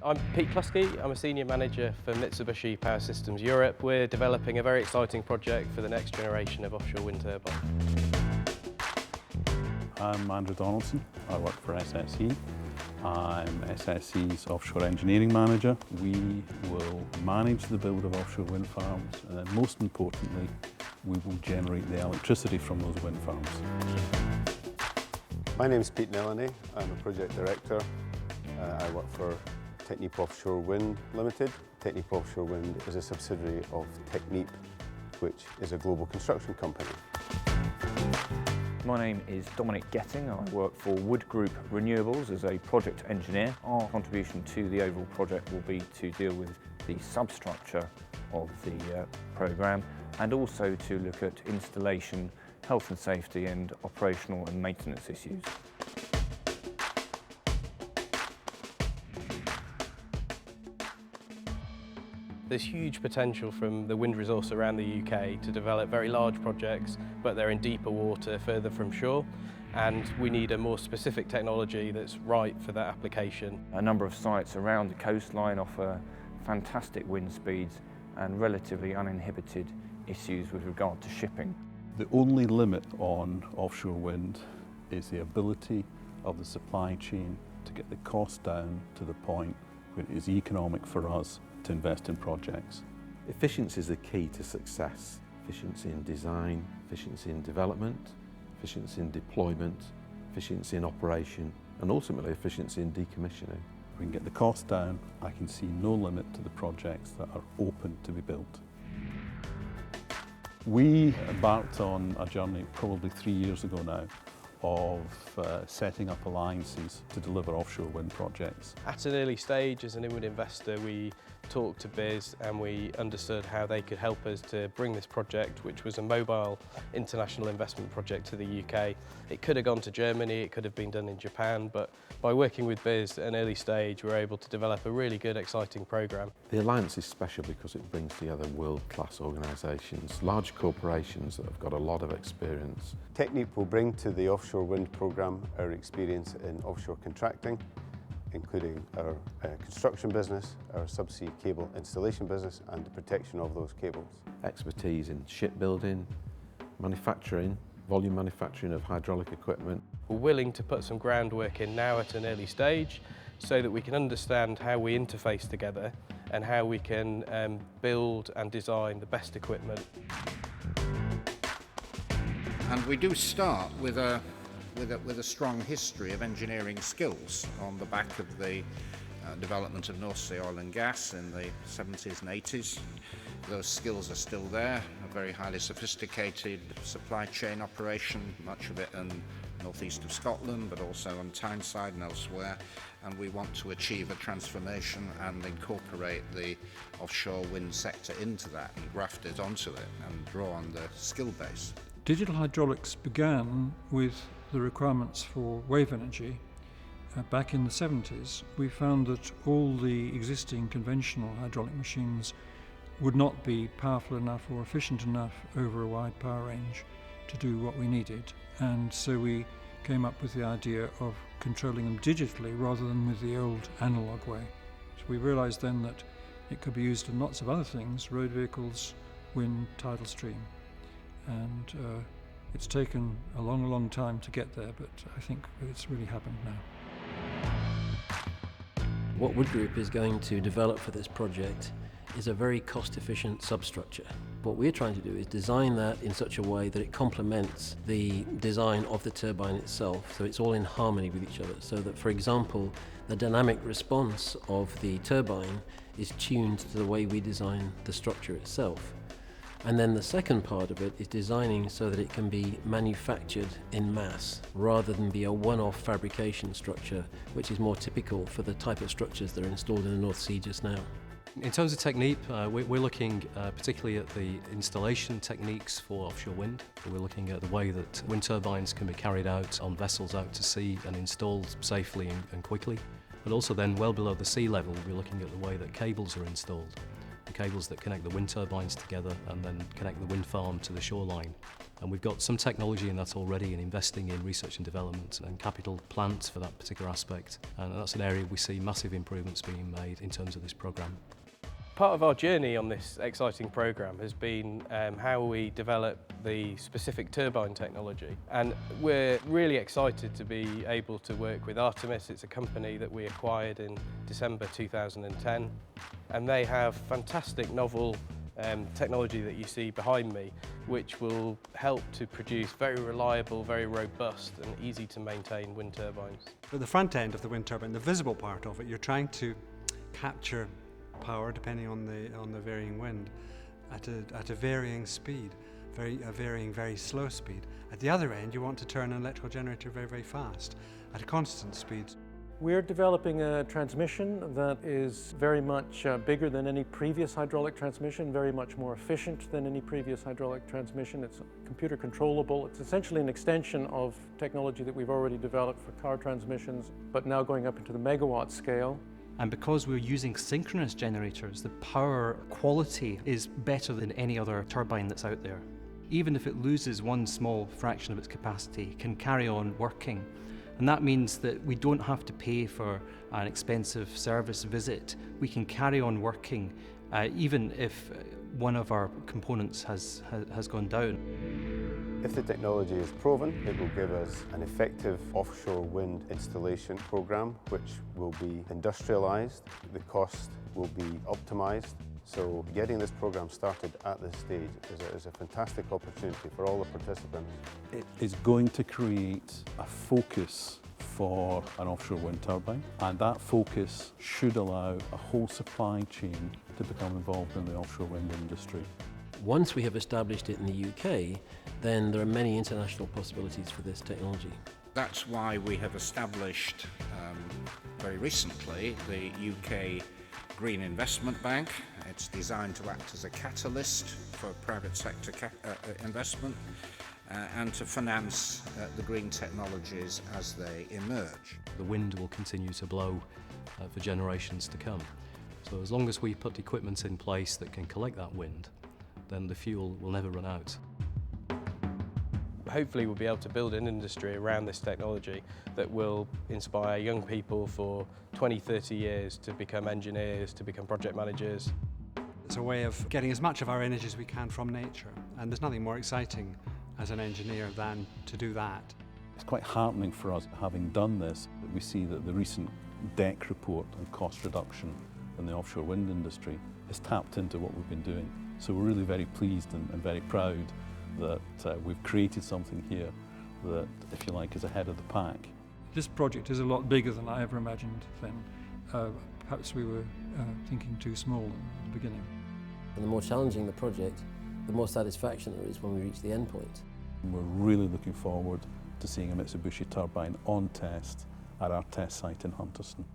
I'm Pete Klusky. I'm a Senior Manager for Mitsubishi Power Systems Europe. We're developing a very exciting project for the next generation of offshore wind turbines. I'm Andrew Donaldson. I work for SSE. I'm SSE's Offshore Engineering Manager. We will manage the build of offshore wind farms, and then most importantly, we will generate the electricity from those wind farms. My name is Pete Nellany. I'm a Project Director. I work for Technip Offshore Wind Limited. Technip Offshore Wind is a subsidiary of Technip, which is a global construction company. My name is Dominic Getting. I work for Wood Group Renewables as a project engineer. Our contribution to the overall project will be to deal with the substructure of the programme and also to look at installation, health and safety and operational and maintenance issues. There's huge potential from the wind resource around the UK to develop very large projects, but they're in deeper water further from shore, and we need a more specific technology that's right for that application. A number of sites around the coastline offer fantastic wind speeds and relatively uninhibited issues with regard to shipping. The only limit on offshore wind is the ability of the supply chain to get the cost down to the point where it is economic for us to invest in projects. Efficiency is the key to success. Efficiency in design, efficiency in development, efficiency in deployment, efficiency in operation, and ultimately efficiency in decommissioning. If we can get the cost down, I can see no limit to the projects that are open to be built. We embarked on a journey probably 3 years ago now of setting up alliances to deliver offshore wind projects. At an early stage, as an inward investor, we talked to BIS and we understood how they could help us to bring this project, which was a mobile international investment project, to the UK. It could have gone to Germany, it could have been done in Japan, but by working with BIS at an early stage, we were able to develop a really good, exciting programme. The alliance is special because it brings together world-class organisations, large corporations that have got a lot of experience. Technip will bring to the offshore wind programme our experience in offshore contracting, including our construction business, our subsea cable installation business and the protection of those cables. Expertise in shipbuilding, manufacturing, volume manufacturing of hydraulic equipment. We're willing to put some groundwork in now at an early stage so that we can understand how we interface together and how we can build and design the best equipment. And we do start with a strong history of engineering skills on the back of the development of North Sea oil and gas in the 70s and 80s. Those skills are still there, a very highly sophisticated supply chain operation, much of it in northeast of Scotland, but also on Tyneside and elsewhere. And we want to achieve a transformation and incorporate the offshore wind sector into that and graft it onto it and draw on the skill base. Digital hydraulics began with the requirements for wave energy. Back in the 70s, we found that all the existing conventional hydraulic machines would not be powerful enough or efficient enough over a wide power range to do what we needed. And so we came up with the idea of controlling them digitally rather than with the old analog way. So we realized then that it could be used in lots of other things: road vehicles, wind, tidal stream. And it's taken a long time to get there, but I think it's really happened now. What Wood Group is going to develop for this project is a very cost-efficient substructure. What we're trying to do is design that in such a way that it complements the design of the turbine itself, so it's all in harmony with each other, so that, for example, the dynamic response of the turbine is tuned to the way we design the structure itself. And then the second part of it is designing so that it can be manufactured in mass rather than be a one-off fabrication structure, which is more typical for the type of structures that are installed in the North Sea just now. In terms of technique, we're looking particularly at the installation techniques for offshore wind. We're looking at the way that wind turbines can be carried out on vessels out to sea and installed safely and quickly. But also then, well below the sea level, we're looking at the way that cables are installed. cables that connect the wind turbines together and then connect the wind farm to the shoreline. And we've got some technology in that already and investing in research and development and capital plans for that particular aspect. And that's an area we see massive improvements being made in terms of this programme. Part of our journey on this exciting programme has been how we develop the specific turbine technology, and we're really excited to be able to work with Artemis. It's a company that we acquired in December 2010, and they have fantastic novel technology that you see behind me, which will help to produce very reliable, very robust and easy to maintain wind turbines. At the front end of the wind turbine, the visible part of it, you're trying to capture power depending on the varying wind at a varying speed, a varying very slow speed. At the other end, you want to turn an electrical generator very, very fast at a constant speed. We're developing a transmission that is very much bigger than any previous hydraulic transmission, very much more efficient than any previous hydraulic transmission. It's computer controllable. It's essentially an extension of technology that we've already developed for car transmissions, but now going up into the megawatt scale. And because we're using synchronous generators, the power quality is better than any other turbine that's out there. Even if it loses one small fraction of its capacity, it can carry on working. And that means that we don't have to pay for an expensive service visit. We can carry on working even if one of our components has gone down. If the technology is proven, it will give us an effective offshore wind installation programme which will be industrialised, the cost will be optimised. So getting this programme started at this stage is a fantastic opportunity for all the participants. It is going to create a focus for an offshore wind turbine, and that focus should allow a whole supply chain to become involved in the offshore wind industry. Once we have established it in the UK, then there are many international possibilities for this technology. That's why we have established very recently the UK Green Investment Bank. It's designed to act as a catalyst for private sector investment and to finance the green technologies as they emerge. The wind will continue to blow for generations to come. So as long as we put equipment in place that can collect that wind, then the fuel will never run out. Hopefully we'll be able to build an industry around this technology that will inspire young people for 20, 30 years to become engineers, to become project managers. It's a way of getting as much of our energy as we can from nature, and there's nothing more exciting as an engineer than to do that. It's quite heartening for us, having done this, that we see that the recent DEC report on cost reduction in the offshore wind industry is tapped into what we've been doing. So we're really very pleased and very proud that we've created something here that, if you like, is ahead of the pack. This project is a lot bigger than I ever imagined then. Perhaps we were thinking too small at the beginning. And the more challenging the project, the more satisfaction there is when we reach the end point. We're really looking forward to seeing a Mitsubishi turbine on test at our test site in Hunterston.